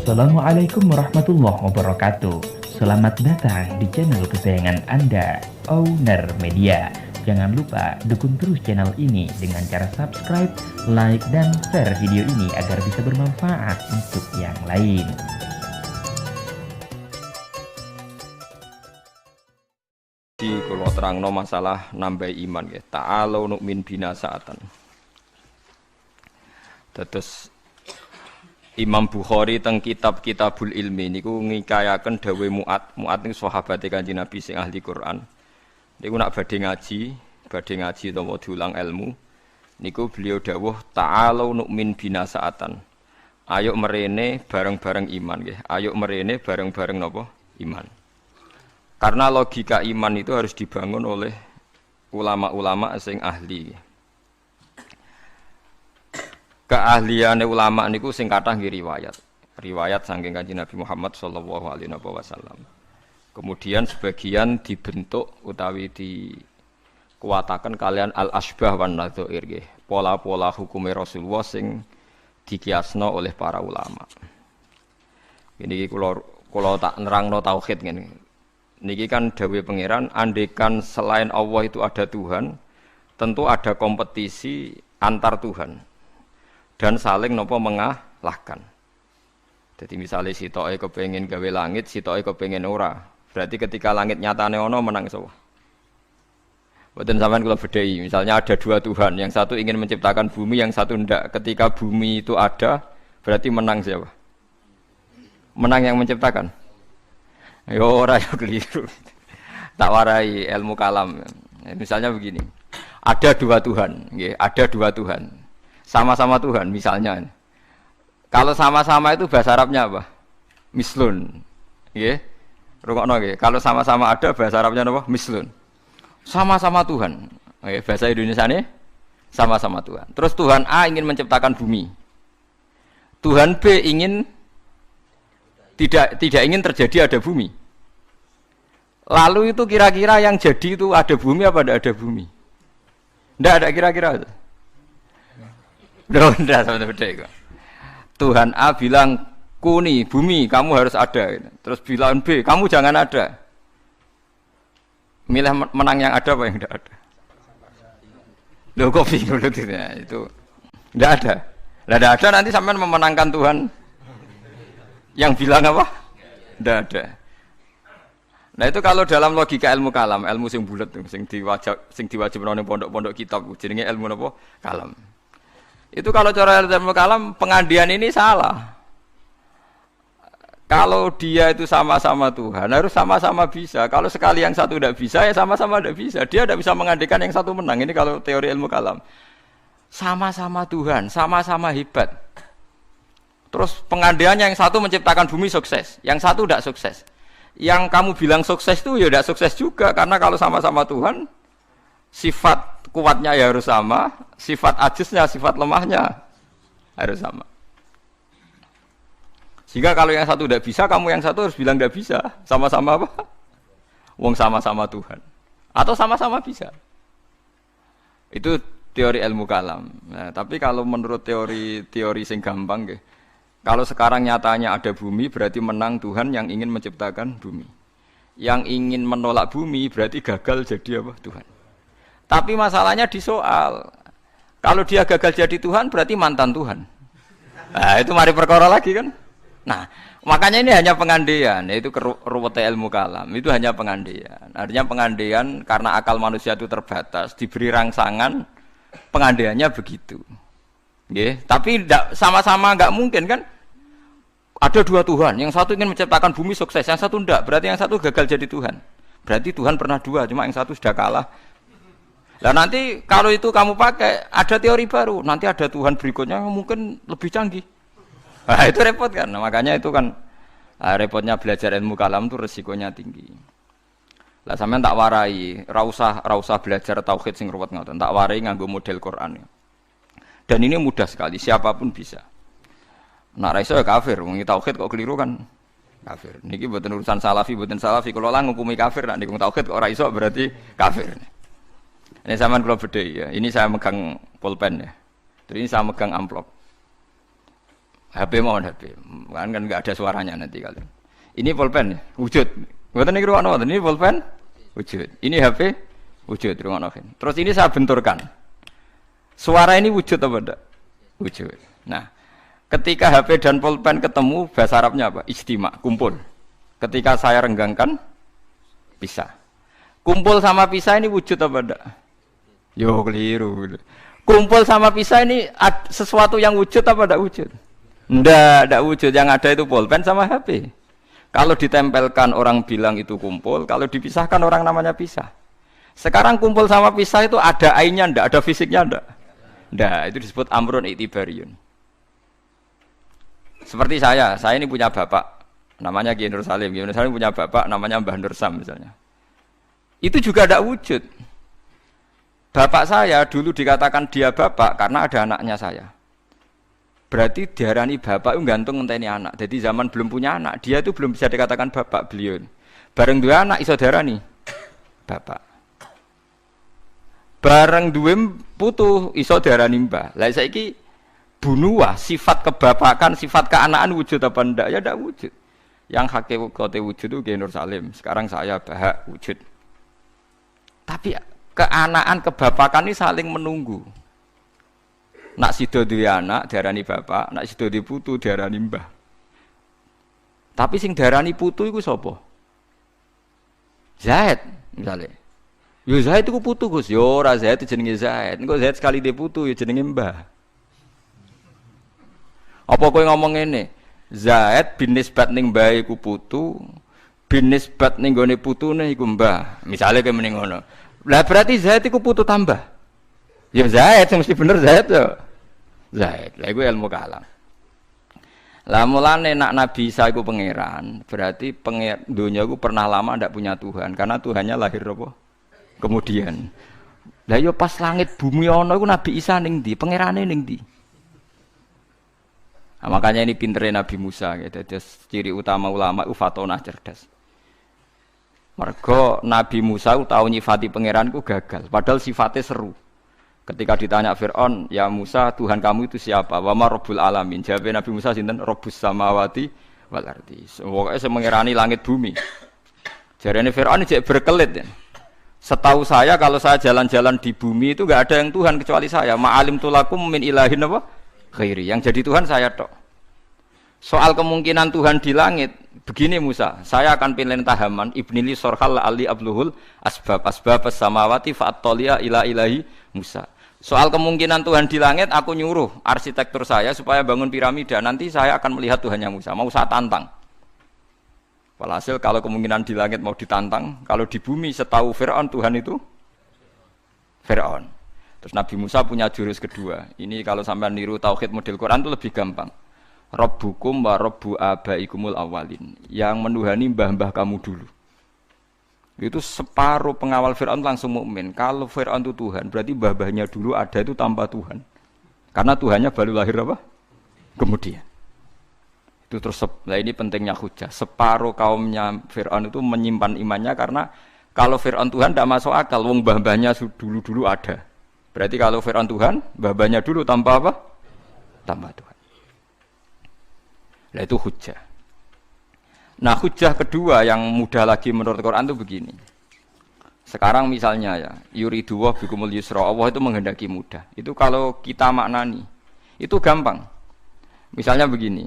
Assalamualaikum warahmatullahi wabarakatuh. Selamat datang di channel kesayangan Anda, Owner Media. Jangan lupa dukung terus channel ini dengan cara subscribe, like, dan share video ini agar bisa bermanfaat untuk yang lain. Kalau terangno masalah nambah iman ya. Ta'alu nu'min bina sa'atan. Terus Imam Bukhari teng kitab-kitabul ilmi niku ngikayaken dawuh Mu'ad niku sahabate Kanjeng Nabi sing ahli Quran. Niku nak badhe ngaji utawa diulang ilmu niku beliau dawuh ta'alu nu'min bina sa'atan. Ayo merene bareng-bareng iman nggih. Ayo merene bareng-bareng napa? Iman. Karena logika iman itu harus dibangun oleh ulama-ulama sing ahli. Keahliane ulama niku sing kathah nggih riwayat saking Kanjeng Nabi Muhammad sallallahu alaihi wasallam. Kemudian sebagian dibentuk utawi dikuataken kalian al-asbah wan nadzair nggih. Pola-pola hukume Rasulullah sing dikiasno oleh para ulama. Ini kula tak nerangno tauhid ngene. Niki kan dawuh pangeran, andekan selain Allah itu ada Tuhan, tentu ada kompetisi antar Tuhan. Dan saling nopo mengalahkan. Jadi misalnya sitoke kepengin gawe langit, sitoke kepengin ora. Berarti ketika langit nyatane ono menang sapa? Mboten sampean kula bedhei. Misalnya ada dua Tuhan, yang satu ingin menciptakan bumi, yang satu ndak. Ketika bumi itu ada, berarti menang siapa? Menang yang menciptakan. Yo ora yo keliru. Tak warai ilmu kalam. Misalnya begini. Ada dua Tuhan, nggih, ada dua Tuhan. Sama-sama Tuhan misalnya. Kalau sama-sama itu bahasa Arabnya apa? Mislun. Nggih. Rungokno nggih. Kalau sama-sama ada bahasa Arabnya apa? Mislun. Sama-sama Tuhan. Nggih, bahasa Indonesiane sama-sama Tuhan. Terus Tuhan A ingin menciptakan bumi. Tuhan B ingin tidak ingin terjadi ada bumi. Lalu itu kira-kira yang jadi itu ada bumi apa tidak ada bumi? Tidak ada kira-kira itu. Tidak sama beda itu. Tuhan A bilang kuni bumi kamu harus ada. Terus bilang B kamu jangan ada. Milih menang yang ada apa yang tidak ada? Loh kok bingung itu? Tidak ada. Tidak ada nanti sampai memenangkan Tuhan. Yang bilang apa? Tidak ada. Nah itu kalau dalam logika ilmu kalam, ilmu sing bulat, sing diwajibno ning pondok-pondok kitab, jenenge ilmu apa? Kalam. Itu kalau cara ilmu kalam pengandian ini salah. Kalau dia itu sama-sama Tuhan, harus sama-sama bisa. Kalau sekali yang satu tidak bisa, ya sama-sama tidak bisa. Dia tidak bisa mengandikan yang satu menang. Ini kalau teori ilmu kalam. Sama-sama Tuhan, sama-sama hebat. Terus pengandiannya yang satu menciptakan bumi sukses, yang satu tidak sukses. Yang kamu bilang sukses itu ya tidak sukses juga, karena kalau sama-sama Tuhan, sifat kuatnya ya harus sama, sifat ajiznya, sifat lemahnya harus sama. Sehingga kalau yang satu tidak bisa, kamu yang satu harus bilang tidak bisa. Sama-sama apa? Wong sama-sama Tuhan. Atau sama-sama bisa. Itu teori ilmu kalam. Nah, tapi kalau menurut teori sing gampang, kalau sekarang nyatanya ada bumi, berarti menang Tuhan yang ingin menciptakan bumi. Yang ingin menolak bumi, berarti gagal jadi apa? Tuhan. Tapi masalahnya di soal. Kalau dia gagal jadi Tuhan, berarti mantan Tuhan. Nah, itu mari perkara lagi kan? Nah, makanya ini hanya pengandian, yaitu ruwete ilmu kalam. Itu hanya pengandian. Artinya pengandian karena akal manusia itu terbatas, diberi rangsangan, pengandiannya begitu. Nggih, tapi sama-sama enggak mungkin kan? Ada dua Tuhan, yang satu ingin menciptakan bumi sukses, yang satu enggak, berarti yang satu gagal jadi Tuhan. Berarti Tuhan pernah dua, cuma yang satu sudah kalah. Nah nanti kalau itu kamu pakai, ada teori baru, nanti ada Tuhan berikutnya yang mungkin lebih canggih. Nah itu repot kan, nah, makanya itu kan repotnya belajar ilmu kalam itu resikonya tinggi. Lah sampean tak warai, ra usah belajar tauhid sing ruwet ngoten, tak warai nganggo model Quran. Dan ini mudah sekali, siapapun bisa. Nak ra iso ya kafir, wong tauhid kok keliru kan kafir. Niki mboten urusan salafi, kalau lah ngukumi kafir, nak nikung tauhid kok ora iso berarti kafir. Ini sampean kula bedhei ya. Ini saya megang pulpen ya. Terus ini saya megang amplop. HP mau HP. Kan enggak ada suaranya nanti kalian. Ini pulpen ya, wujud. Mboten niku ruwono, ini pulpen wujud. Ini HP wujud ruwono. Terus ini saya benturkan. Suara ini wujud apa enggak? Wujud. Nah, ketika HP dan pulpen ketemu, bahasa Arabnya apa? Ijtima, kumpul. Ketika saya renggangkan, pisah. Kumpul sama pisah ini wujud apa enggak? Yo keliru. Kumpul sama pisah ini sesuatu yang wujud apa enggak wujud? Enggak wujud. Yang ada itu pulpen sama HP. Kalau ditempelkan orang bilang itu kumpul, kalau dipisahkan orang namanya pisah. Sekarang kumpul sama pisah itu ada ainnya enggak, ada fisiknya enggak? Enggak, itu disebut amrun i'tibariyun. Seperti saya ini punya bapak namanya Kiai Nur Salim. Kiai Nur Salim punya bapak namanya Mbah Nur Sam misalnya. Itu juga enggak wujud. Bapak saya dulu dikatakan dia bapak karena ada anaknya saya. Berarti diarani bapak itu gantung ngenteni anak. Jadi zaman belum punya anak, dia itu belum bisa dikatakan bapak beliau. Bareng dua anak iso diarani bapak. Bareng dua putu iso diarani mbah. Lah saiki bunuah sifat kebapakan, sifat keanaan wujud apa ndak? Ya ndak wujud. Yang hakikate wujud itu Kiai Nur Salim. Sekarang saya Bahak wujud. Tapi keanaan kebapakan ini saling menunggu. Nak sido duwe anak diarani bapak, nak sido duwe putu diarani mbah. Tapi sing diarani putu iku sapa? Zaid misale. Yo Zaid iku putu Gus, yo ora Zaid jenenge Zaid. Engko Zaid sekali duwe putu yo jenenge mbah. Apa kowe ngomong ngene? Zaid bin nisbat ning mbah iku putu, bin nisbat ning gone putune iku mbah. Misale kowe mending ngono. Lah berarti Zaid iku putu tambah. Ya Zaid, mesti bener Zaid yo. Zaid, lah iku ilmu kalam. Lah mulane nak Nabi Isa iku pangeran, berarti dunya iku pernah lama ndak punya Tuhan, karena Tuhannya lahir apa? Kemudian. Lah yo pas langit bumi ana iku Nabi Isa ning ndi? Pangerane ning ndi? Nah, makanya ini pintere Nabi Musa gitu. Ciri utama ulama itu fatonah cerdas. Mergo Nabi Musa tahu nyifati pangeran ku gagal, padahal sifatnya seru. Ketika ditanya Fir'aun, ya Musa, Tuhan kamu itu siapa? Wa ma Rabbul Alamin. Jawab Nabi Musa sinten? Rabbus samawati wal ardi. Pokoke sing mengirani langit bumi. Jarene Fir'aun jek berkelit ya. Setahu saya kalau saya jalan-jalan di bumi itu enggak ada yang Tuhan kecuali saya. Ma'alim tulakum min ilahin apa? Khairi. Yang jadi Tuhan saya tok. Soal kemungkinan Tuhan di langit, begini Musa, saya akan pilih tahaman ibnili sorhal ali abluhul asbab samawati fa'attolia ila ilahi Musa. Soal kemungkinan Tuhan di langit, aku nyuruh arsitektur saya supaya bangun piramida. Nanti saya akan melihat Tuhannya Musa. Mau saya tantang. Walhasil kalau kemungkinan di langit mau ditantang, kalau di bumi setahu Fir'aun Tuhan itu Fir'aun. Terus Nabi Musa punya jurus kedua. Ini kalau sampai niru tauhid model Quran itu lebih gampang. Rabbukum wa rabbu abaikumul awalin. Yang menuhani mbah-mbah kamu dulu. Itu separuh pengawal Fir'aun langsung mukmin. Kalau Fir'aun itu Tuhan, berarti mbah-mbahnya dulu ada itu tanpa Tuhan. Karena Tuhannya baru lahir apa? Kemudian. Itu terus, nah ini pentingnya hujah. Separuh kaumnya Fir'aun itu menyimpan imannya karena kalau Fir'aun Tuhan tidak masuk akal, wong mbah-mbahnya dulu-dulu ada. Berarti kalau Fir'aun Tuhan, mbah-mbahnya dulu tanpa apa? Tanpa Tuhan. Nah itu hujah. Nah hujah kedua yang mudah lagi menurut Quran itu begini. Sekarang misalnya ya, yuridu wa bikumul yusra, Allah itu menghendaki mudah. Itu kalau kita maknani, itu gampang. Misalnya begini,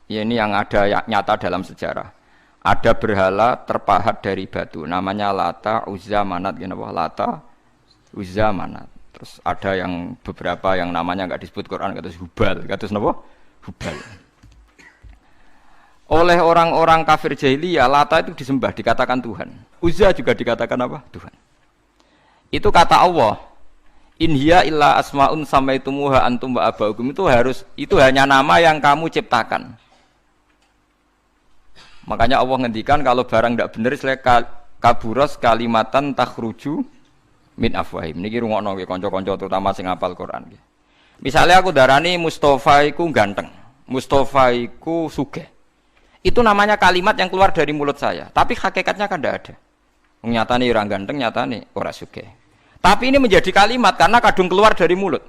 ya ini yang ada nyata dalam sejarah. Ada berhala terpahat dari batu, namanya Lata, Uzza, Manat, Lata, Uzza, Manat. Terus ada yang beberapa yang namanya enggak disebut Quran, kata Hubal, kata napa? Hubal. Oleh orang-orang kafir jahiliyah, Lata itu disembah, dikatakan Tuhan. Uzza juga dikatakan apa? Tuhan. Itu kata Allah. In hiya illa asmaun samaitumuha antum wa abaukum. Itu hanya nama yang kamu ciptakan. Makanya Allah ngendikan kalau barang tidak benar kaburos kalimatan takhruju min afwahim. Niki rungokno nggih kanca-kanca terutama sing hafal Quran nggih. Misalnya aku darani Mustofa iku ganteng, Mustofa iku sugih. Itu namanya kalimat yang keluar dari mulut saya, tapi hakikatnya kan tidak ada. Nyatane ora ganteng, nyatane ora sugih. Tapi ini menjadi kalimat karena kadung keluar dari mulut.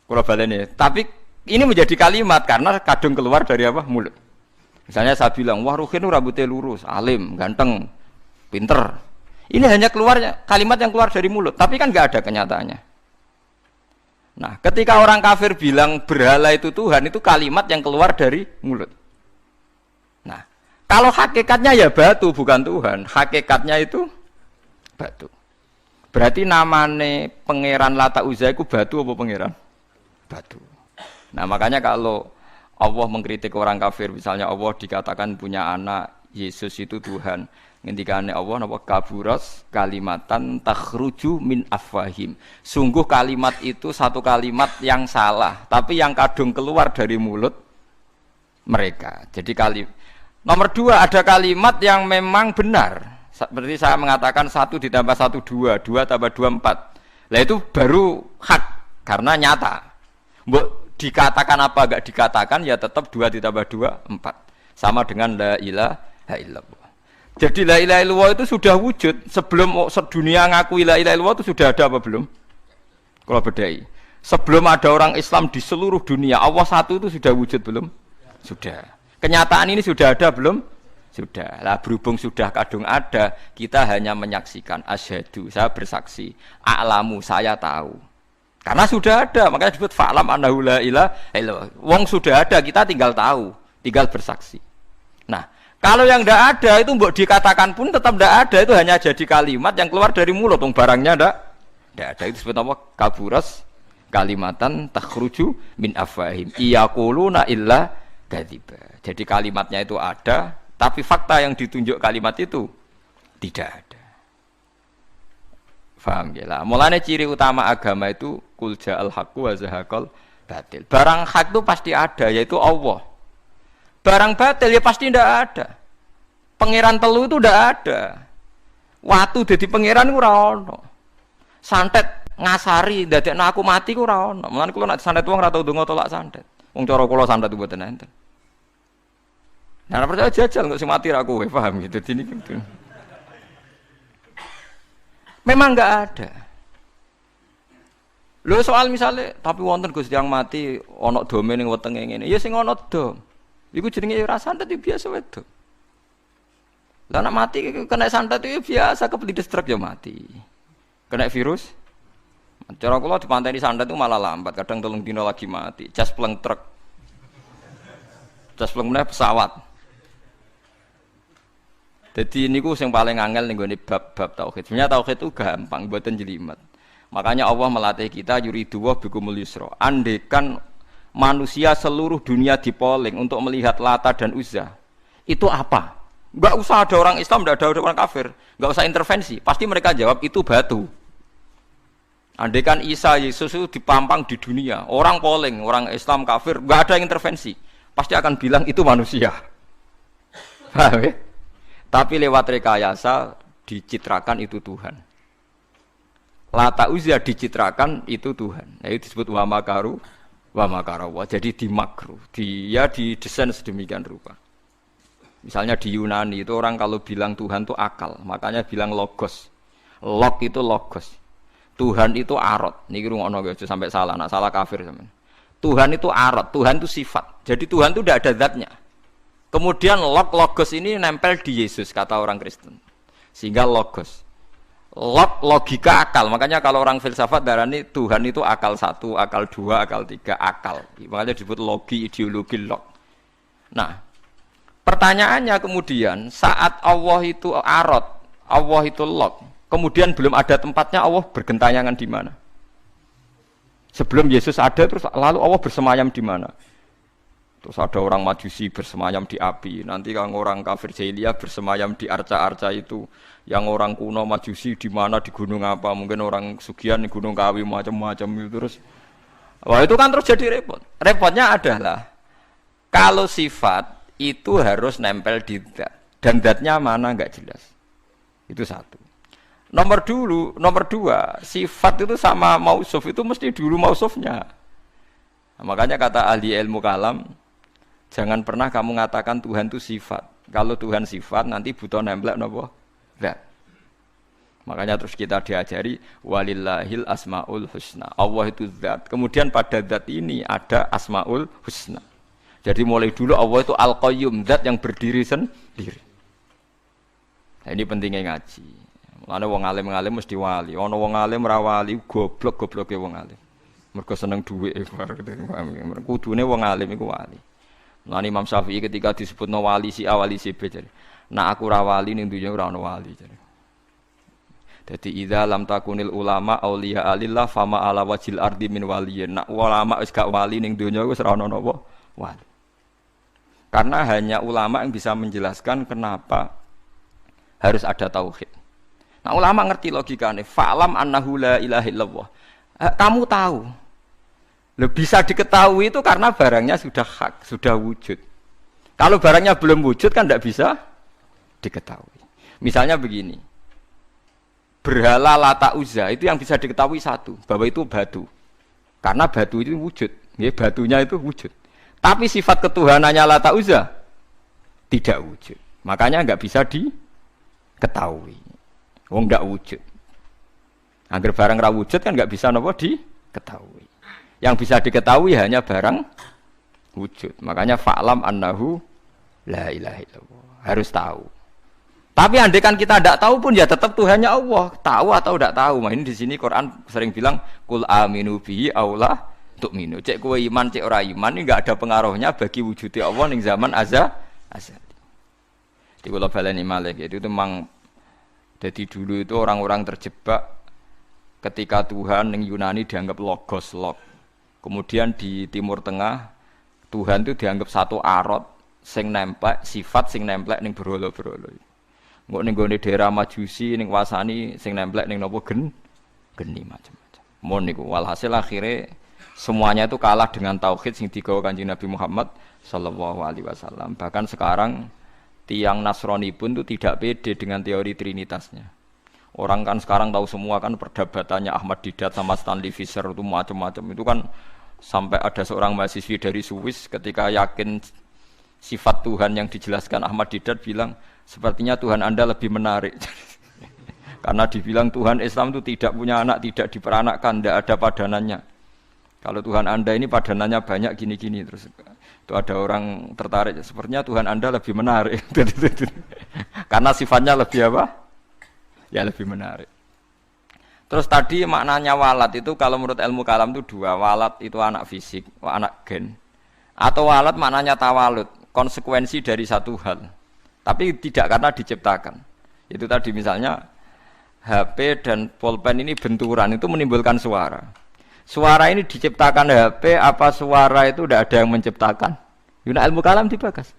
Kula baleni, tapi Ini menjadi kalimat karena kadung keluar dari apa? Mulut. Misalnya saya bilang, wah Ruhin itu rambutnya lurus, alim, ganteng, pinter. Ini hanya keluarnya kalimat yang keluar dari mulut, tapi kan nggak ada kenyataannya. Nah, ketika orang kafir bilang berhala itu Tuhan, itu kalimat yang keluar dari mulut. Nah, kalau hakikatnya ya batu bukan Tuhan, hakikatnya itu batu. Berarti namanya pangeran Lata Uzza itu batu apa pangeran? Batu. Nah, makanya kalau Allah mengkritik orang kafir, misalnya Allah dikatakan punya anak, Yesus itu Tuhan. Ngendikane Allah napa kaburas kalimatan takhruju min afwahim. Sungguh kalimat itu satu kalimat yang salah, tapi yang kadung keluar dari mulut mereka. Jadi nomor dua, ada kalimat yang memang benar. Seperti saya mengatakan 1 ditambah 1 2, 2 tambah 2 4. Lah itu baru hak karena nyata. Mbok dikatakan apa enggak dikatakan ya tetap 2 ditambah 2 4. Sama dengan la ilaha illallah. Jadi la ilaha illallah itu sudah wujud sebelum sedunia ngakui la ilaha illallah itu sudah ada apa belum? Kalau bedai. Sebelum ada orang Islam di seluruh dunia, Allah satu itu sudah wujud belum? Sudah. Kenyataan ini sudah ada belum? Sudah. Lah berhubung sudah kadung ada, kita hanya menyaksikan asyhadu, saya bersaksi, a'lamu, saya tahu. Karena sudah ada, makanya disebut fa'lam annahu la ilaha illallah. Wong sudah ada, kita tinggal tahu, tinggal bersaksi. Nah, kalau yang tidak ada itu mbok dikatakan pun tetap tidak ada, itu hanya jadi kalimat yang keluar dari mulut, barangnya tidak ada. Itu disebut apa? Kaburas kalimatan takhruju min afwahim iyaquluna illa kadziba. Jadi kalimatnya itu ada, tapi fakta yang ditunjuk kalimat itu tidak ada. Faham ya lah. Mulanya ciri utama agama itu kul ja'al haqqu wa zahaqal batil. Barang hak itu pasti ada, yaitu Allah. Barang batil ya pasti tidak ada. Pangeran telu itu tidak ada. Watu jadi pangeran ora ono. Santet ngasari dadekno aku mati ku ora ono. Mulane kula nek santet wong ora tau ndonga tolak santet. Wong cara kula santet itu mboten enten. Nah, percaya jajal kok sing mati ra kowe, paham gitu. Dini gitu. Memang enggak ada. Lho soal misalnya tapi wonten Gusti yang mati ana dome ning wetenge ngene. Ya sing ana dom. Iku jenenge ora santet itu biasa wedok. Lah nek mati kena santet itu biasa kepelit stroke ya mati. Kena virus. Cara kula dipanteni santet itu malah lambat, kadang 3 dina lagi mati. Cas pleng truk. Cas pleng meneh pesawat. Jadi niku sing paling angel ning gone bab-bab tauhid. Sebenarnya tauhid itu gampang, mboten jelimet. Makanya Allah melatih kita yuridu wa bikumul yusra. Andekan manusia seluruh dunia dipoling untuk melihat Lata dan Uzza, itu apa? Enggak usah ada orang Islam, enggak ada orang kafir, enggak usah intervensi, pasti mereka jawab itu batu. Andaikan Isa Yesus itu dipampang di dunia, orang poling, orang Islam kafir, enggak ada yang intervensi, pasti akan bilang itu manusia. Paham ya? Tapi lewat rekayasa dicitrakan itu Tuhan. Lata Uzza dicitrakan itu Tuhan. Nah, itu disebut wa makaru wa makarawa. Jadi dimakruh, dia didesain sedemikian rupa. Misalnya di Yunani itu orang kalau bilang Tuhan itu akal, makanya bilang logos. Log itu logos. Tuhan itu arot. Niki rungokno aja sampai salah, nak salah kafir sampean. Tuhan itu arot, Tuhan itu sifat. Jadi Tuhan itu tidak ada zatnya. Kemudian logos ini nempel di Yesus kata orang Kristen. Sehingga logos. Logika akal. Makanya kalau orang filsafat darani Tuhan itu akal 1, akal 2, akal 3, akal. Makanya disebut logi, ideologi log. Nah, pertanyaannya kemudian saat Allah itu arot, Allah itu log, kemudian belum ada tempatnya Allah bergentayangan di mana? Sebelum Yesus ada terus lalu Allah bersemayam di mana? Terus ada orang Majusi bersemayam di api, nanti kan orang kafir jahiliyah bersemayam di arca-arca itu, yang orang kuno Majusi di mana, di gunung apa, mungkin orang Sugian di gunung Kawi macam-macam itu terus. Wah itu kan terus jadi repot. Repotnya adalah kalau sifat itu harus nempel di zat, dan zatnya mana nggak jelas. Itu satu. Nomor dua, sifat itu sama mausuf itu mesti dulu mausufnya. Nah, makanya kata ahli ilmu kalam, jangan pernah kamu mengatakan Tuhan itu sifat. Kalau Tuhan sifat nanti butuh nempel nopo zat. Makanya terus kita diajari walillahil asmaul husna. Allah itu zat. Kemudian pada zat ini ada asmaul husna. Jadi mulai dulu Allah itu al-qayyum, zat yang berdiri sendiri. Nah, ini pentingnya ngaji. Mulane wong alim-alim mesti wali. Ana wong alim ra wali, goblok-gobloke wong alim. Mergo seneng dhuwit kudune wong alim iku wali. Mulane Imam Syafi'i ketika disebutno wali si A wali si B jadi, "Nah aku ra wali ning dunya ora ana wali." Jadi. Jadi idza lam takunil ulama auliya alillah fama ala wajil ardi min waliyin. Nak ulama wis gak wali ning donya wis ora ono napa wali. Karena hanya ulama yang bisa menjelaskan kenapa harus ada tauhid. Nah ulama ngerti logikane. Fa'lam annahu la ilaha illallah. Kamu tahu. Bisa diketahui itu karena barangnya sudah hak, sudah wujud. Kalau barangnya belum wujud kan tidak bisa diketahui. Misalnya begini. Berhala Lata Uzza itu yang bisa diketahui satu, bahwa itu batu. Karena batu itu wujud, ya, batunya itu wujud. Tapi sifat ketuhanannya Lata Uzza tidak wujud. Makanya enggak bisa diketahui. Wong enggak wujud. Agar barang ra wujud kan enggak bisa napa diketahui. Yang bisa diketahui hanya barang wujud. Makanya fa'lam annahu la ilaha illallah. Harus tahu. Tapi andaikan kita tidak tahu pun ya tetap Tuhannya Allah. Tahu atau tidak tahu. Nah, ini di sini Quran sering bilang kul aminu bihi aula tu'minu. Cek kowe iman cek ora iman ini enggak ada pengaruhnya bagi wujudnya Allah ning zaman azali. Di kula baleni malih itu memang jadi dulu itu orang-orang terjebak ketika Tuhan ning Yunani dianggap logos log. Kemudian di Timur Tengah Tuhan itu dianggap satu arot sing nemplek sifat sing nemplek ning berhala-berhala. Engko ning gone daerah Majusi ning wasani sing nemplek ning napa geni macam-macam. Mon niku walhasil akhire semuanya itu kalah dengan tauhid sing digawa Kanjeng Nabi Muhammad sallallahu alaihi wasallam. Bahkan sekarang tiang Nasrani pun itu tidak pede dengan teori trinitasnya. Orang kan sekarang tahu semua kan perdebatannya Ahmad Didat sama Stanley Fisher itu macam-macam. Itu kan sampai ada seorang mahasiswi dari Swiss ketika yakin sifat Tuhan yang dijelaskan Ahmad Didat bilang sepertinya Tuhan Anda lebih menarik. Karena dibilang Tuhan Islam itu tidak punya anak, tidak diperanakkan, tidak ada padanannya. Kalau Tuhan Anda ini padanannya banyak gini-gini terus itu ada orang tertarik. Sepertinya Tuhan Anda lebih menarik. Karena sifatnya lebih apa? Ya lebih menarik. Terus tadi maknanya walat itu kalau menurut ilmu kalam itu dua. Walat itu anak fisik, anak gen. Atau walat maknanya tawalud, konsekuensi dari satu hal. Tapi tidak karena diciptakan. Itu tadi misalnya HP dan pulpen ini benturan itu menimbulkan suara. Suara ini diciptakan HP apa suara itu tidak ada yang menciptakan? Yuna ilmu kalam dibakas.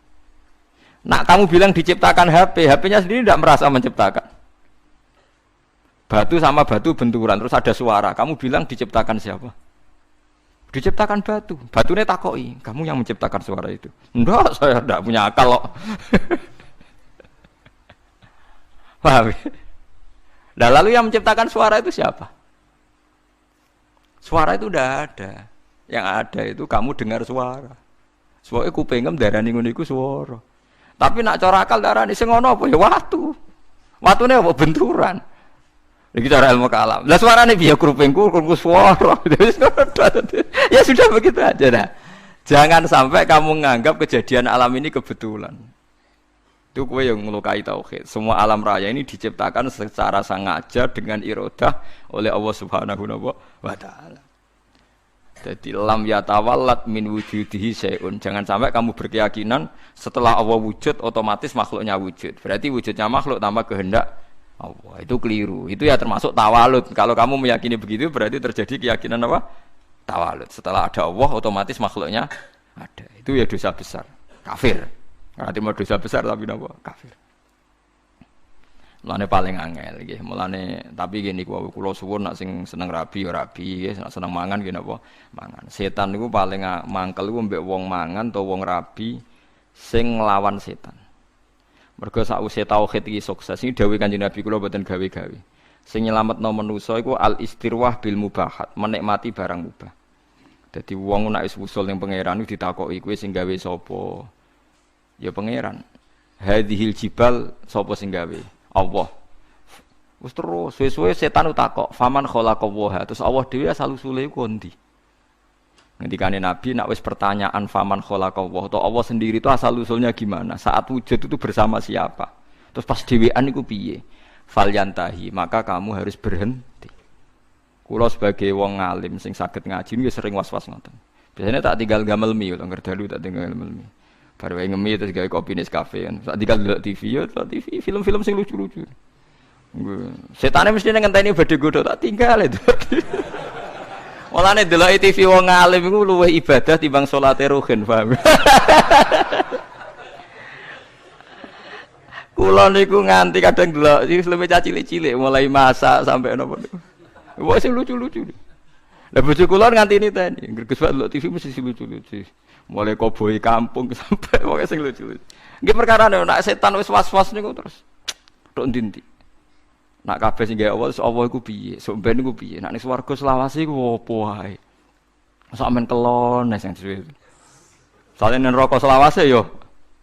Nah kamu bilang diciptakan HP, HP-nya sendiri tidak merasa menciptakan. Batu sama batu benturan terus ada suara. Kamu bilang diciptakan siapa? Diciptakan batu. Batunya takoi. Kamu yang menciptakan suara itu. Enggak, saya tidak punya akal kok. Paham? Nah, lalu yang menciptakan suara itu siapa? Suara itu udah ada. Yang ada itu kamu dengar suara. Soalnya kupingem darani ngono iku suara. Tapi nak cara akal darani sing ngono apa ya watu. Watune apa benturan. Iki cara ilmu kalam. Lah suarane piye kupingku suara. Ya sudah begitu aja dah. Jangan sampai kamu menganggap kejadian alam ini kebetulan. Itu kowe yang melukai tauhid. Semua alam raya ini diciptakan secara sengaja dengan iradah oleh Allah Subhanahu wa taala. Jadi lam yatawallat min wujudihi syai'un. Jangan sampai kamu berkeyakinan setelah Allah wujud otomatis makhluknya wujud. Berarti wujudnya makhluk tanpa kehendak Allah. Itu keliru. Itu ya termasuk tawalud. Kalau kamu meyakini begitu berarti terjadi keyakinan apa? Tawalud. Setelah ada Allah otomatis makhluknya ada. Itu ya dosa besar. Kafir. Nanti mau dosa besar tapi napa? Kafir. Mulane paling angel nggih. Mulane tapi gini kula suwun nak sing seneng rabi ya rabi, nak seneng mangan nggih napa? Mangan. Setan niku paling mangkel iku mbek wong mangan utawa wong rabi sing nglawan setan. Mergo sakwise tauhid iki sukses iki dawuh Kanjeng Nabi kula mboten gawe-gawe. Sing nyelametno manusa iku al istirwah bil mubahat, menikmati barang mubah. Dadi wong nek wis usul ning pangeran ditakoki kowe sing gawe sapa? Ya pangeran. Hadhil jibal sapa sing gawe? Allah. Wis terus suwe-suwe setan utakok, "Faman khalaqallaha." Terus Allah dhewe asal-usule iku ndi? Ngendikane Nabi nak wis pertanyaan faman khalaqallah atau Allah sendiri itu asal-usulnya gimana? Saat wujud itu bersama siapa? Terus pas dhewean iku piye? Falyantahi, maka kamu harus berhenti. Kula sebagai wong ngalim sing saged ngaji niku sering was-was ngoten. Biasanya tak tinggal gamel mie, ngerdalu tak tinggal gamel mie. Baru wae ngemi terus gawe kopi Nescafe kan. Tak tinggal delok TV, TV film-film sing lucu-lucu. Setane mesti ngenteni badhe godho tak tinggal itu. Mulane delok TV wong alim iku luwih ibadah timbang salate ruhin, paham. Kula niku nganti kadang delok iki luwih cilik-cilik mulai masak sampai napa niku. Wah sing lucu-lucu. Lah bojo kula nganti niteni, greges wae delok TV mesti lucu-lucu. Mulai koboi kampung sampai wong sing lucu-lucu. Nggih perkara nek setan wis was-was niku terus tok ndi-ndi. Nak kabeh sing gawe Allah iku piye? Sok ben iku piye? Nak ning swarga selawase iku opo wae? Sak men kelon sing disuwe. Soale ning neraka selawase yo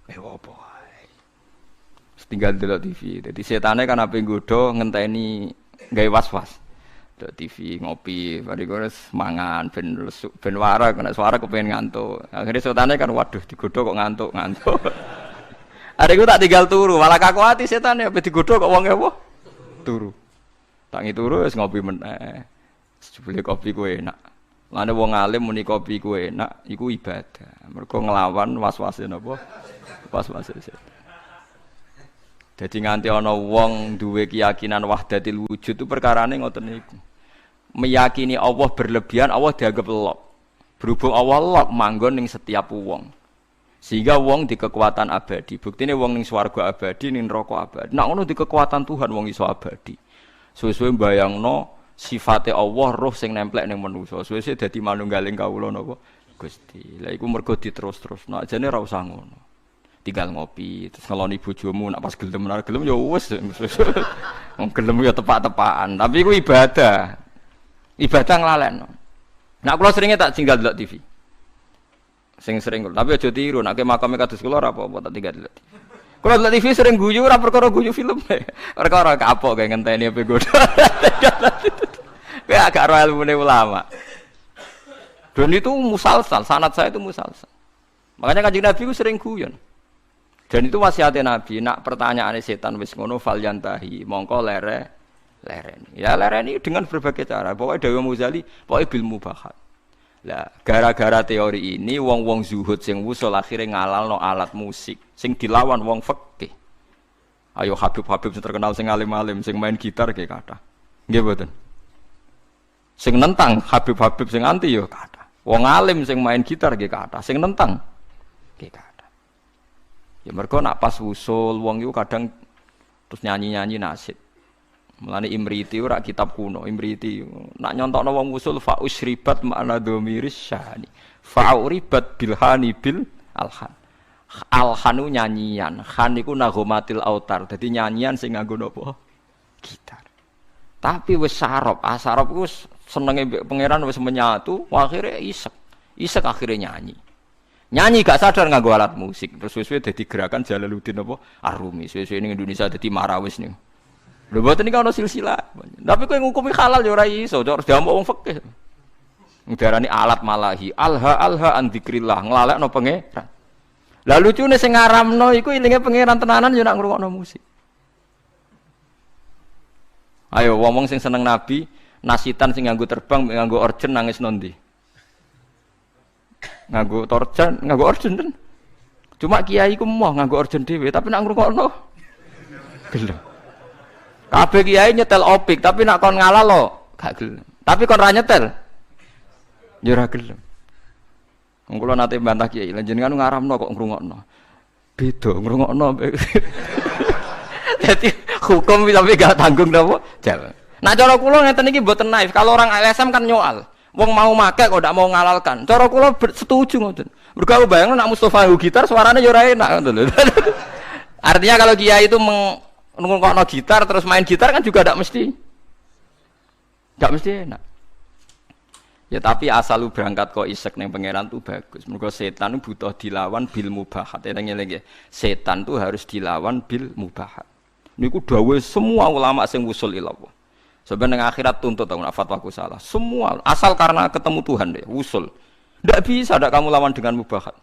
opo wae. Tinggal delok TV. Dadi setane kan ape nggodho ngenteni gawe was-was. Delok TV, ngopi, bariku wis mangan ben warak, nek suara kepengin ngantuk. Akhire setane kan waduh digodho kok ngantuk. Areku tak tinggal turu, malah kaku ati setane ape digodho kok wong apa? Turu. Tangi turu wis ngopi meneh. Jebule kopi ku enak. Lane wong alim muni kopi ku enak iku ibadah. Mergo nglawan was-wase napa? Was-wase setan. Dadi nganti ana wong duwe keyakinan wahdatil wujud itu perkarane ngoten niku. Meyakini Allah berlebihan, Allah dianggap lok. Berhubung Allah lok manggon ning setiap wong. Sehingga wong di kekuatan abadi. Buktine wong ning swarga abadi, ning neraka abadi. Nek ngono di kekuatan Tuhan wong iso abadi. Suwe-suwe mbayangno sifate Allah roh sing nemplek ning manusa. Suwe-suwe dadi manunggaling kawula napa Gusti. Lah iku mergo diterus-terusno. Ajane ora usah ngono. Tinggal ngopi, terus ngeloni bojomu nak pas gelem ora gelem ya wis. Wong gelem ya tepak-tepakan, tapi iku ibadah. Ibadah nglalekno. Nek kula seringe tak tinggal delok TV. Sing sering kula, tapi aja tiru nek makame kados kula ora apa-apa tak tinggal delok TV. Kula delok TV sering guyu ora perkara guyu film. Perkara kapok kae ngenteni ape godho. Kayak agak ora ilmune ulama. Dan itu musalsal, sanad saya itu musalsal. Makanya Kanjeng Nabi ku sering guyon. Dan itu wasiatnya Nabi, nak pertanyaane setan wis ngono falyantahi, mongko lereni. Ya lereni dengan berbagai cara. Pokoknya Dewa Muzali, pokoknya bil mubahat. Lah, gara-gara teori ini wong-wong zuhud sing wusul akhirnya ngalalno alat musik sing dilawan wong fikih. Ayo Habib-habib sing terkenal sing alim-alim sing main gitar nggih kathah. Nggih mboten. Sing nentang Habib-habib sing anti yo kathah. Wong alim sing main gitar nggih kathah, sing nentang nggih kathah. Ya mergo nak pas wusul wong iku kadang terus nyanyi-nyanyi nasyid. Mulane Imriti ora kitab kuno, Imriti nak nyontokno wong wusul fa usribat ma'na dhamiris syahani. Fa uribat bilhani bil alhan. Alhanu nyanyian, khan iku nagomatil autar. Dadi nyanyian sing nganggo napa? Gitar. Tapi wis sarop, asarop iku senenge pangeran wis menyatu, akhire isek. Isek akhire nyanyi. Nyanyi gak sadar nganggo alat musik. Terus suwe-suwe dadi gerakan Jalaluddin apa Arumi. Suwe-suwe ning Indonesia dadi marawis niku. Lho mboten iki ana silsilah. Tapi kowe ngukumi halal ya ora iso, harus diamuk wong fikih. Ngarani alat malahi, alha an dzikrillah, nglalekno pangeran. Lah lucune sing ngaramno iku ilinge pangeran tenanan ya nak ngrungokno musik. Ayo wong sing seneng Nabi, nasitan sing nganggo terbang, nganggo orjen nangis nondi. Nganggo torjan, nganggo orjen ten. Cuma kiai ku moh nganggo orjen dhewe, tapi nak ngrungokno gelem. Kabeh kiai nyetel opik, tapi nak kon ngalah lo gak gelem. Tapi kon ra nyetel ya ora gelem. Wong kula nate mbantah kiai, lha jenengan ngaramno kok ngrungokno. Beda ngrungokno. Dadi hukum tapi gak tanggung napa? Jalan. Nah cara kula ngeten iki mboten naif. Kalau orang LSM kan nyoal. Wong mau make kok ndak mau ngalalkan. Cara kula setuju ngoten. Mergo aku bayangno nak Mustofa gitar suaranya ya ora enak ngoten lho. Artinya kalau kiai itu ngrungokno gitar terus main gitar kan juga tidak mesti enak. Ya tapi asal lu berangkat kok isek ning pangeran tuh bagus. Mergo setan butuh dilawan bil mubahat. Eling-eling ya. Setan tuh harus dilawan bil mubahat. Niku dawuh semua ulama sing wusul ila Allah. Sebenarnya akhirat tuntut aku fatwaku salah. Semua asal karena ketemu Tuhan deh, wusul. Tidak bisa ada kamu lawan dengan mubahat.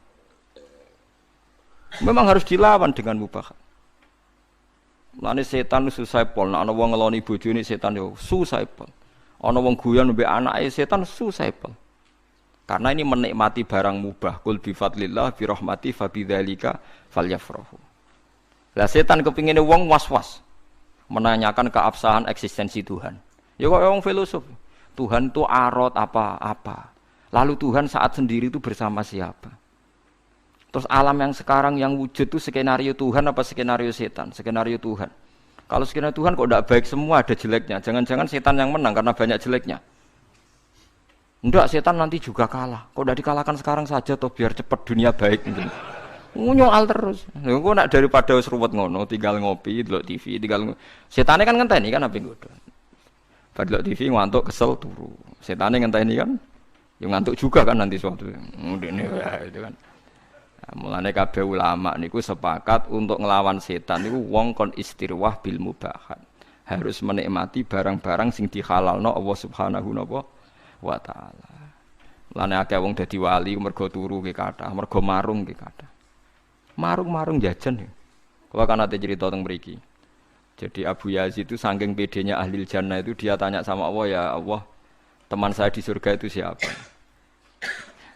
Memang harus dilawan dengan mubahat. Lane setan susah pol, nek ana wong ngeloni bojone setan yo susah pol. Ana wong guyon mbek anake setan susah pol. Karena ini menikmati barang mubah. Qul bi fadlillah bi rahmati fa bidzalika falyafrahu. Lah setan kepingine wong was-was. Menanyakan keabsahan eksistensi Tuhan. Ya kok wong filosof. Tuhan itu arot apa-apa. Lalu Tuhan saat sendiri itu bersama siapa? Terus alam yang sekarang yang wujud itu skenario Tuhan apa skenario setan? Skenario Tuhan. Kalau skenario Tuhan kok tidak baik semua, ada jeleknya. Jangan-jangan setan yang menang karena banyak jeleknya. Enggak, setan nanti juga kalah. Kok udah dikalahkan sekarang saja toh biar cepat dunia baik gitu. Nyoal terus. Lha kok nak daripada wis ruwet ngono, tinggal ngopi, delok TV, tinggal setane kan ngenteni kan ape nggodho. Bar delok TV ngantuk kesel turu. Setane ngenteni kan yo ngantuk juga kan nanti suatu. Ngene itu kan. Mulane kabeh ulama niku sepakat untuk ngelawan setan niku wong kon istirwah bil mubahat. Harus menikmati barang-barang sing dihalalno Allah Subhanahu wa taala. Mulane akeh wong dadi wali mergo turu ki kathah, mergo marung ki kathah. Marung-marung jajan ya. Kalau kan ada cerita tentang mriki. Jadi Abu Yazid itu saking pedenya ahli jannah itu dia tanya sama Allah, ya Allah, teman saya di surga itu siapa?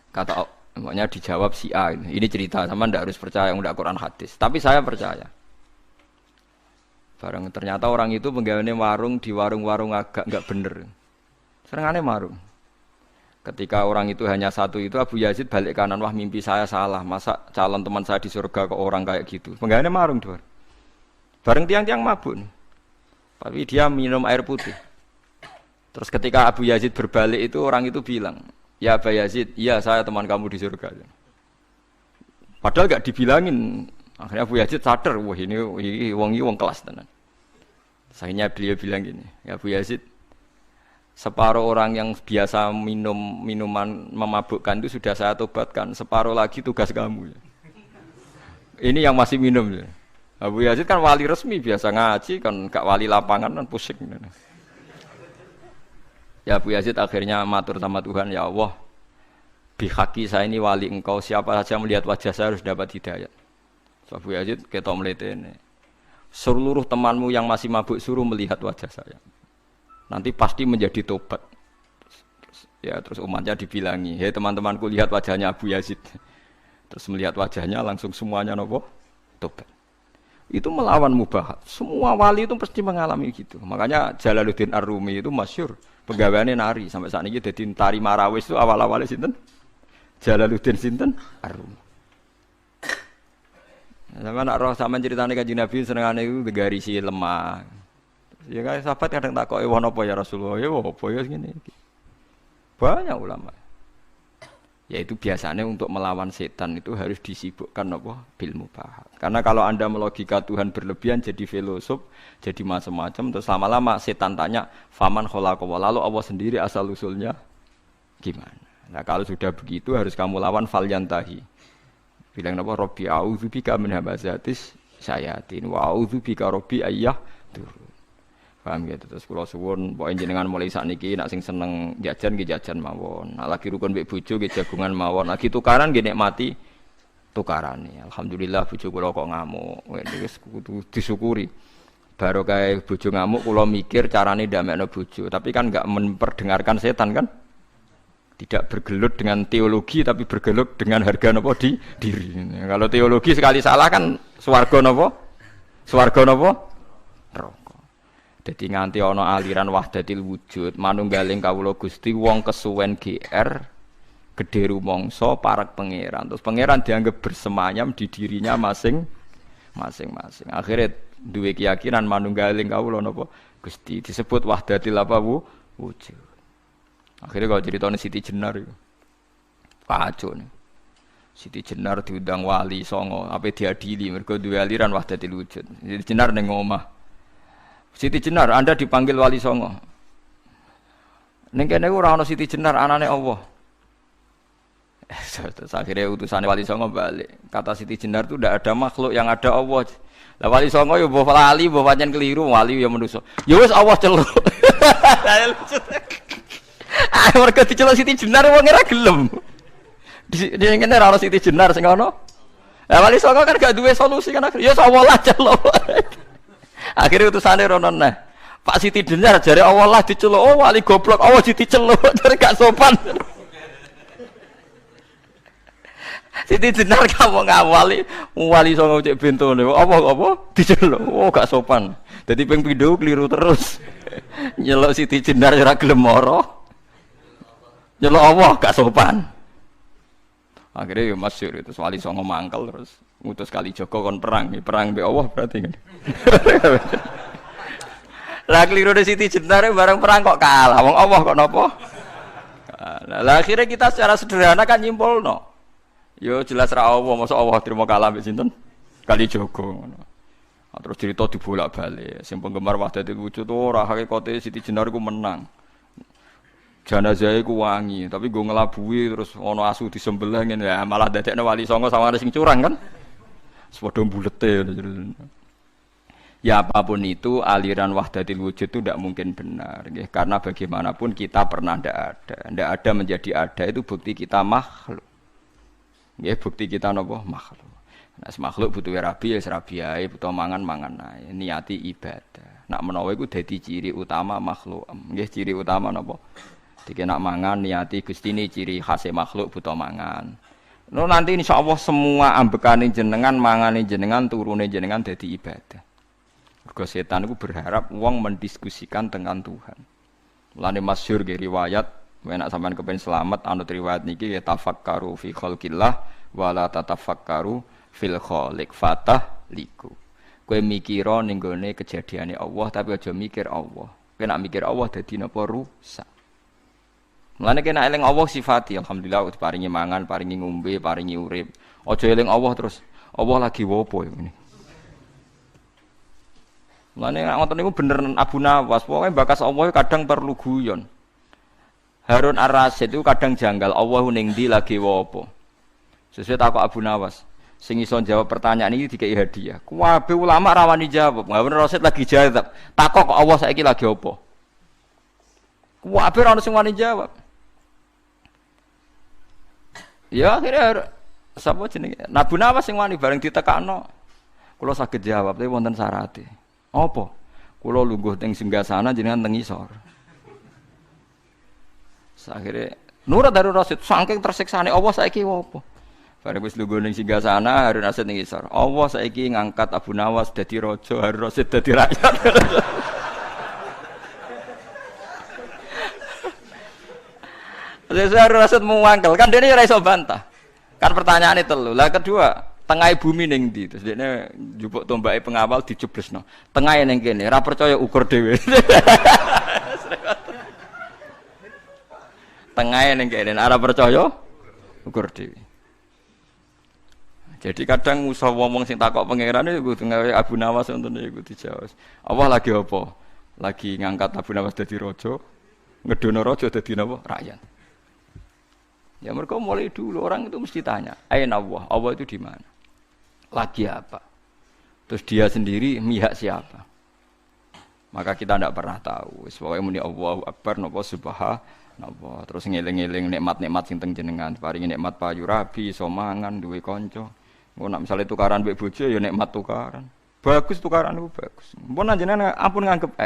Kata makanya dijawab si A. Ini cerita sama ndak harus percaya ndak Quran hadis. Tapi saya percaya. Barang ternyata orang itu penggaweane warung di warung-warung agak enggak bener. Serengane marung. Ketika orang itu hanya satu itu Abu Yazid balik kanan, wah mimpi saya salah, masa calon teman saya di surga ke orang kayak gitu. Penggaweane marung tuh. Bareng tiang-tiang mabuk nih. Tapi dia minum air putih. Terus ketika Abu Yazid berbalik itu orang itu bilang, ya Abu Yazid, iya saya teman kamu di surga. Padahal gak dibilangin. Akhirnya Abu Yazid sadar, wah ini wong kelas tenan. Akhirnya beliau bilang gini, ya Abu Yazid, separuh orang yang biasa minum minuman memabukkan itu sudah saya tobatkan. Separuh lagi tugas kamu. Ini yang masih minum. Abu Yazid kan wali resmi biasa ngaji kan, gak wali lapangan kan pusing. Ya Abu Yazid akhirnya matur sama Tuhan, ya Allah, bihaqi saya ini wali engkau, siapa saja melihat wajah saya harus dapat hidayat. So, Abu Yazid ketok mletene. Seluruh temanmu yang masih mabuk suruh melihat wajah saya. Nanti pasti menjadi tobat. Terus umatnya dibilangi, hei teman-temanku lihat wajahnya Abu Yazid. Terus melihat wajahnya langsung semuanya nopo tobat. Itu melawan mubahat. Semua wali itu pasti mengalami gitu. Makanya Jalaluddin Ar-Rumi itu masyhur penggaweane nari sampai saat ini jadi tari marawis itu awal-awalnya sinten? Jalaluddin sinten? Ar-Rumi. Sama nak roh sampean ceritane Kanjeng Nabi senengane iku garisi lemah. Ya kan sahabat kadang takoki wono apa ya Rasulullah, ya apa ya ngene iki. Banyak ulama. Yaitu biasanya untuk melawan setan itu harus disibukkan apa bil mubahat. Karena kalau Anda melogika Tuhan berlebihan jadi filosof, jadi macam-macam terus lama-lama setan tanya, "Faman khalaqa?" Lalu Allah sendiri asal usulnya gimana? Nah, kalau sudah begitu harus kamu lawan falyantahi. Bilang apa? Rabbi a'udzubika min hamazatis syayatin wa a'udzubika rabbi ayyah turun. Paham gitu. Terus kula suwun pokoke jenengan mulai sakniki nek sing seneng jajan nggih jajan mawon. Nek lagi rukun mbek bojo nggih jagungan mawon. Lagi tukaran nggih nikmati tukarane. Alhamdulillah bojo kula kok ngamuk. Wis kudu disyukuri. Barokah bojo ngamuk kula mikir carane ndamekno bojo, tapi kan enggak memperdengarkan setan kan? Tidak bergelut dengan teologi tapi bergelut dengan harga napa di diri. Kalau teologi sekali salah kan swarga napa? Swarga napa? Neraka. Dadi nganti ana aliran wahdatil wujud, manunggaling kawula Gusti wong kesuwen GR gedhe rumangsa parek pangeran. Terus pangeran dianggap bersemayam di dirinya masing-masing. Akhirnya duwe keyakinan manunggaling kawula napa Gusti disebut wahdatil apa wujud. Akhirnya kalau ceritanya Siti Jenar itu kacau nih. Siti Jenar diundang wali songo, apa diadili mergo duwe aliran wahdatil wujud. Siti Jenar ning omah. Siti Jenar, Anda dipanggil wali songo. Ning kene ora ana Siti Jenar, anane Allah. Terus akhirnya utusannya wali songo balik. Kata Siti Jenar itu tidak ada makhluk yang ada Allah. Lah wali songo yo mbok lali, mbok pancen keliru, wali yo manusa. Ya wis Allah celuk. Ah mergo diceluk Siti Jenar wong ora gelem. Di ngene ora ono Siti Jenar sing ono. Lah wali songo kan gak duwe solusi kan ya Allah lah celuk. Akhire utusane rono neh. Pak Siti Jenar jare Allah lah diceluk. Oh wali goblok, Allah diceluk, jare gak sopan. Siti Jenar kamu ngawali wali songo cek bentone. Apa diceluk. Oh gak sopan. Dadi ping pindho keliru terus. Nyeluk Siti Jenar ora gelem mara. Nyeluk Allah gak sopan. Akhirnya ya masyhur itu wali songo mangkel terus ngutus Kalijaga kon perang mbek Allah berarti kan. Lah keliru de Siti Jenar bareng perang kok kalah. Wong Allah kok napa? Lah akhirnya kita secara sederhana kan nyimpulno. Yo jelas ra Allah, mosok Allah trimo kalah mbek sinten? Kalijaga ngono. Terus cerita dibolak-balik. Sing penggemar Wahdatul Wujud ora hakikate Siti Jenar iku menang. Jenazah iku wangi, tapi gue ngelabui terus ono asu disembelih ngene ya malah dadekne wali songo sama sing curang kan. Sepodo bulete. Ya apapun itu aliran Wahdatul Wujud itu tidak mungkin benar nggih, karena bagaimanapun kita pernah ndak ada menjadi ada itu bukti kita makhluk. Nggih, bukti kita napa makhluk. Nah, makhluk butuh rabi ya rabi ae, butuh mangan ae, niati ibadah. Nak menawa iku dadi ciri utama makhluk. Nggih, ciri utama napa? Dikenak mangan niati Gusti ini ciri khas makhluk butuh mangan. No nanti insyaallah semua ambekane jenengan, mangane jenengan, turune jenengan dadi ibadah. Mergo setan itu berharap wong mendiskusikan dengan Tuhan. Mulane masyhur ge riwayat, nek sampean kepen selamat anut riwayat niki ya tafakkaru fi khalqillah wala tatafakkaru fil khaliq fatah liku. Kowe mikira ning gone kejadiane Allah tapi aja mikir Allah. Kowe nek mikir Allah dadi napa rusak. Mulane kena eling Allah sifati, alhamdulillah paringi mangan, paringi ngombe, paringi urip. Aja eling Allah terus Allah lagi wopo ngene. Mulane ngoten niku bener Abu Nawas, pokoke bakas Allah kadang perlu guyon. Harun Ar-Rasyid itu kadang janggal, Allah ning ndi lagi wopo. Sesuai takok Abu Nawas, sing iso jawab pertanyaan ini dikei hadiah. Kabeh ulama rawani jawab, Harun Ar-Rasyid lagi jawab. Takok kok Allah saiki lagi opo? Kabeh ora ono sing wani jawab. Ya akhirnya sapa jenenge? Abu Nawas sing wani bareng ditekakno. Kula saged jawab tapi wonten syarate. Apa? Kula lungguh teng singgasana jenengan teng isor. Akhire Nur Darul Rasid saking tersiksane Allah saiki opo? Bareng wis lungguh ning singgasana Harun Rasid ning isor. Allah saiki ngangkat Abu Nawas dadi raja, Harun Rasid dadi rakyat. Saya rasa mau mangkel kan dia ora iso bantah. Kan pertanyaane telu. Lah kedua, tengah bumi ning ndi? Terus dene njupuk tombake pengawal dijeblesno. Tengahe ning kene, ora percaya ukur dhewe. Tengahe ning kene, ora percaya ukur dhewe. Jadi kadang usah ngomong sing takok pangeran iku tengah Abu Nawas ngoten iku dijawab. Allah lagi apa? Lagi ngangkat Abu Nawas dadi raja, ngedono raja dadi napa? Rakyat. Ya mereka mulai dulu orang itu mesti tanya, aina Allah, Allah itu di mana? Lagi apa? Terus dia sendiri mihak siapa? Maka kita tidak pernah tahu. Pokoknya muni Allahu Akbar, napa subhanallah. Terus ngeling-eling nikmat-nikmat sing teng jenengan, paringi nikmat payu rabi, iso mangan, duwe kanca. Engko nek misale tukaran mbek bojo ya nikmat tukaran. Bagus tukaran itu bagus. Mpun jenengan ampun nganggep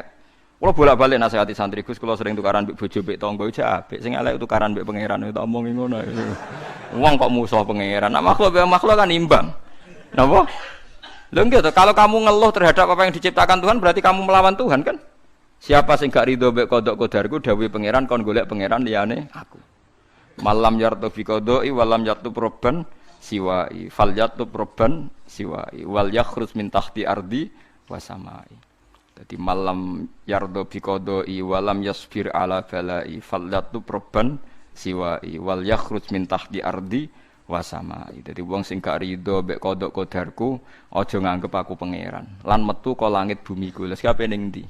kalau bolak-balik nasihati santri Gus, kalau sering tukaran mbek bojo mbek tangga iku apik. Sing elek tukaran mbek pangeran itu omongi ngono. Wong kok musuh pangeran. Nek makhluk kan imbang. Napa? Lho nggih to, kalau kamu ngeluh terhadap apa yang diciptakan Tuhan berarti kamu melawan Tuhan kan? Siapa sing gak rido mbek kodok kodarku dawuh pangeran kon golek pangeran liyane aku. Malam yartu fi qodoi walam yartu proban siwai. Fal yartu proban siwai. Wal yakhrus min tahti ardi wasamai. Jadi malam yardo biqodoi walam yasbir ala balai fallatu proban siwai wal yakhruj min tahti ardi wasamai. Jadi wong sing gak rido mbek kodok kodarku aja nganggep aku pangeran. Lan metu ka langit bumi ku. Lha sikape ning ndi?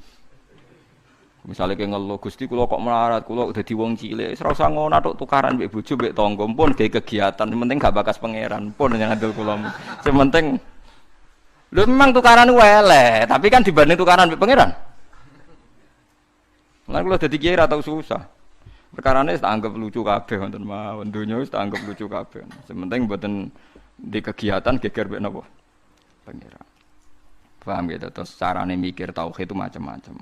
Misale ke ngeluh Gusti kula kok melarat, kula dadi wong cilik, ora usah ngono tok tukaran mbek bojo mbek tangga pun gawe kegiatan, penting gak bakas pangeran pun yang ngandel kula. Sing penting Lho memang tukaran elek, tapi kan dibanding tukaran mbek pangeran. Lan kula dadi kiai ra tau susah. Perkarane tak anggap lucu kabeh wonten mawon, donya wis tak anggap lucu kabeh. Sementing mboten di kegiatan geger mbek napa? Pangeran. Paham gitu, terus carane mikir tauhid itu macam-macam.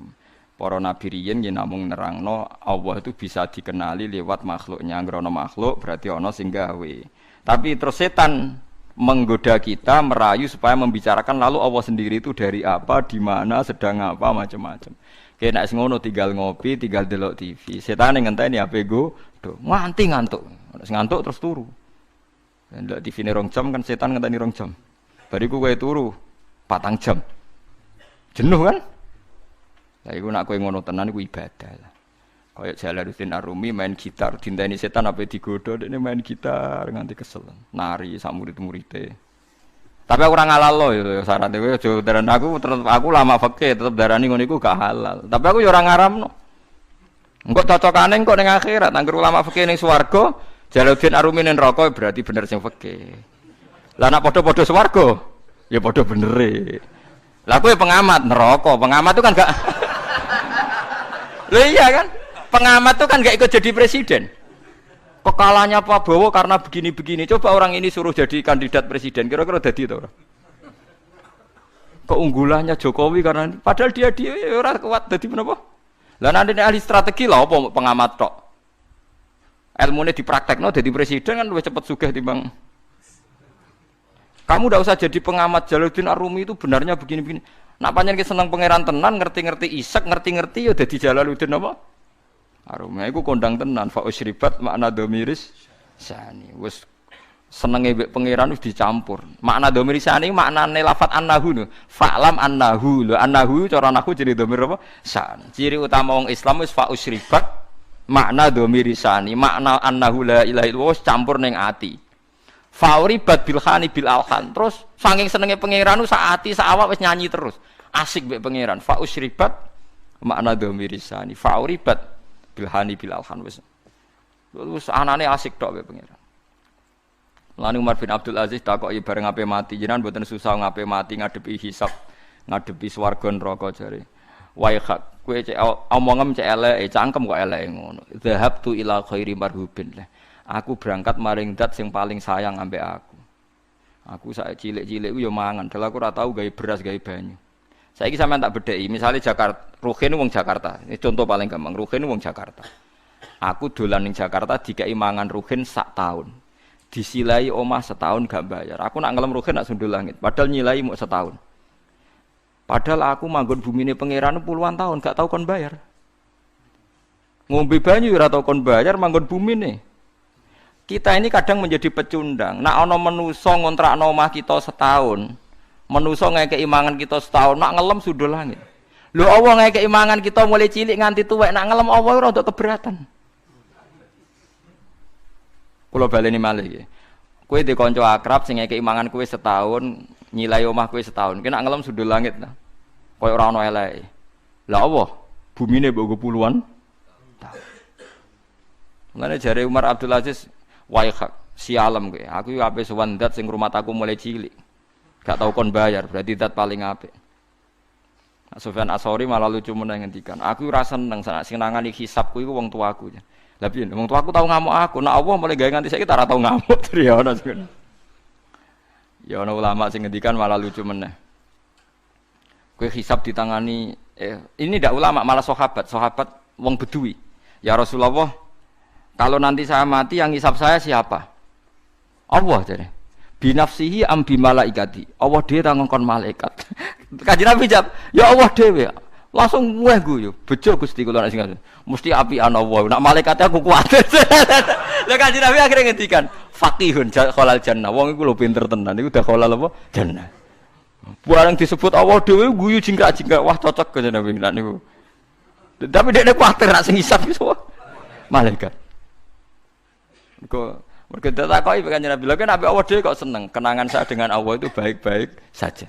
Para nabi riyen yen namung nerangno Allah itu bisa dikenali lewat makhluknya. Ngrono makhluk berarti ana sing gawe. Tapi terus setan menggoda kita, merayu supaya membicarakan lalu Allah sendiri itu dari apa, di mana, sedang apa, macam-macam. Kayak nek ngono tinggal ngopi, tinggal delok TV. Setan ngenteni HP go, nganti ngantuk. Nek ngantuk terus turu. Ndelok TV ne 2 jam kan setan ngenteni 2 jam. Bariku kowe turu 4 jam. Jenuh kan? Lah iku nek kowe ngono tenan iku ibadah lah. Kayak Jalaluddin Ar-Rumi main gitar, dinteni setan apa digodho dekne main gitar nganti kesel. Nari sak murid-muride. Tapi aku ora ngalal lo ya syaratnya kowe aja daran aku lama fikih tetep darani ngono iku gak halal. Tapi aku ya ora ngaramno. Engko cocokane engko ning akhirat angger ulama fikih ning swarga, Jalaluddin Ar-Rumi ning neraka berarti bener sing fikih. Lah nek padha-padha swarga ya padha benere. Lah kowe pengamat neraka, pengamat itu kan gak lho iya kan? Pengamat itu kan gak ikut jadi presiden. Kekalahannya Pak Prabowo karena begini-begini. Coba orang ini suruh jadi kandidat presiden, kira-kira jadi itu orang. Keunggulannya Jokowi karena padahal dia orang kuat jadi menapa? Lah nanti ahli strategi lah apa pengamat tok. Ilmune dipraktekno jadi presiden kan lebih cepat sugih timbang. Kamu ndak usah jadi pengamat. Jalaluddin Ar-Rumi itu benarnya begini-begini. Nak pancen ki seneng pangeran tenan, ngerti-ngerti isek, ngerti-ngerti ya dadi Jalaluddin apa? Ar-Rumi iku kondang tenan fa usribat makna domiris sani. Wis senenge mbek pangeran wis dicampur. Makna domiris sani maknane lafat annahu no. Fa'lam annahu. Lho annahu cara nahwu jadi domir apa? San. Ciri utama wong Islam wis fa usribat makna domiris sani. Makna annahu la ilaha illallah wis campur ning ati. Fauribat bil khani bil alhan. Terus saking senenge pangeran sak ati sak awak wis nyanyi terus. Asik mbek pangeran. Fa usribat makna domiris sani. Fauribat bilhani bil alhan wis anane asik tok wae pangeran. Lan Umar bin Abdul Aziz takoki bareng ape mati jenengan mboten susah ngape mati ngadepi hisab, ngadepi swarga neraka jare. Wae hak kowe cek omongem cek eleke cangkem kok eleke ngono. Zahabtu ila khairi marhubin. Aku berangkat maring zat sing paling sayang ambek aku. Aku sak cilik-cilik ku yo mangan, dal aku ora tau gawe beras gawe banyu. Saiki sampean tak bedheki, misale Jakarta, Ruhin wong Jakarta. Ini contoh paling gampang, Ruhin wong Jakarta. Aku dolan ning Jakarta dikai mangan Ruhin sak tahun. Disilai omah setahun gak bayar. Aku nak ngelem Ruhin nak sundul langit, padahal nyilai mau setahun. Padahal aku manggon bumine pangeran puluhan tahun gak tau kon bayar. Ngombe banyu ora tau kon bayar manggon bumine. Kita ini kadang menjadi pecundang. Nak ana manusa ngontrakno omah kita setahun. Manusa ngekeki mangan kita setahun, nak ngelem sundul langit. Lho Allah ngekeki mangan kita mulai cilik nganti tuwek, nak ngelem Allah ora untuk keberatan. Kula baleni malih iki. Kowe di kanca akrab sing ngekeki mangan kowe setahun, nyilai omah kowe setahun. Ki nak ngelem sundul langit ta. Kaya ora ana eleke. Lah Allah, bumine mbok puluhan tahun. Mulane jare Umar Abdul Aziz, "Wae sialem kowe. Aku yo ape sowan zat sing ngrumat aku mulai cilik. Gak tau kon bayar, berarti zat paling apik." Sufyan As-Tsauri malah lucu meneh ngendikan, "Aku ora seneng sing nangani hisabku iku wong tuaku." Lah piye? Wong tuaku tau ngamuk aku, nek Allah mulai gawe nganti saiki ora tau ngamuk. Ya ono sing. Ya ono ulama sing ngendikan malah lucu meneh. Kowe hisab ditangani ini ndak ulama malah sahabat wong Bedui. Ya Rasulullah, kalau nanti saya mati yang hisab saya siapa? Allah jare. Binafsihi am bi malaikati. Allah dhewe ta ngongkon malaikat. Kanjeng Nabi jawab, "Ya Allah dhewe." Langsung weh guyu, bejo Gusti kula nek sing mesti apian Allah. Nek malaikat aku kuat. Lah Kanjeng Nabi akhire ngendikan, "Faqihun khalal jannah." Wong iku lho pinter tenan, iku udah khalal apa? Jannah. Barang disebut Allah dhewe guyu jingkrak-jingkrak, wah cocok Kanjeng Nabi nek niku. Tapi dekne kuwatir nek sing hisab iso malaikat. Mergo ditakoki Kanjeng Nabi, lha kan Nabi Allah dhewe kok seneng, kenangan saya dengan Allah itu baik-baik saja.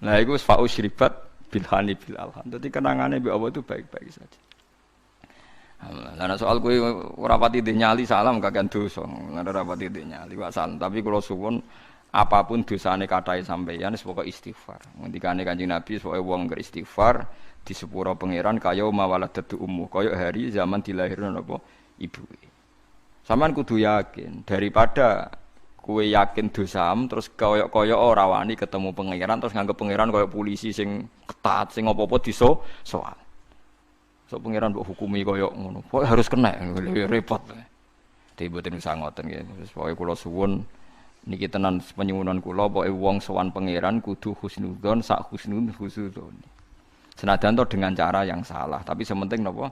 Nah, itu fa'u syribat bilhani bil alhan. Jadi kenangannya mbek Allah itu baik-baik saja. Lah nek soal kowe ora pati nyali salam kakean dosa. Ora pati nyali wa salam, tapi kula suwun apapun dosane kathah sampeyan wis pokoke istighfar. Ngendikane Kanjeng Nabi pokoke wong ngger istighfar di sepuro pangeran kaya mawaladatu ummu, kaya hari zaman dilahirno napa ibuke. Sampeyan kudu yakin daripada kowe yakin dosam terus kaya ora wani ketemu pangeran terus nganggep pangeran kaya polisi sing ketat sing apa-apa soal. So pangeran mbok hukumi kaya ngono. Pokoke harus kena repot. Mboten usah ngoten nggih. Terus pokoke kula suwun niki tenan penyuwunan kula pokoke wong sowan pangeran kudu husnudzon sak husnudzon. Senajan to dengan cara yang salah, tapi sementing napa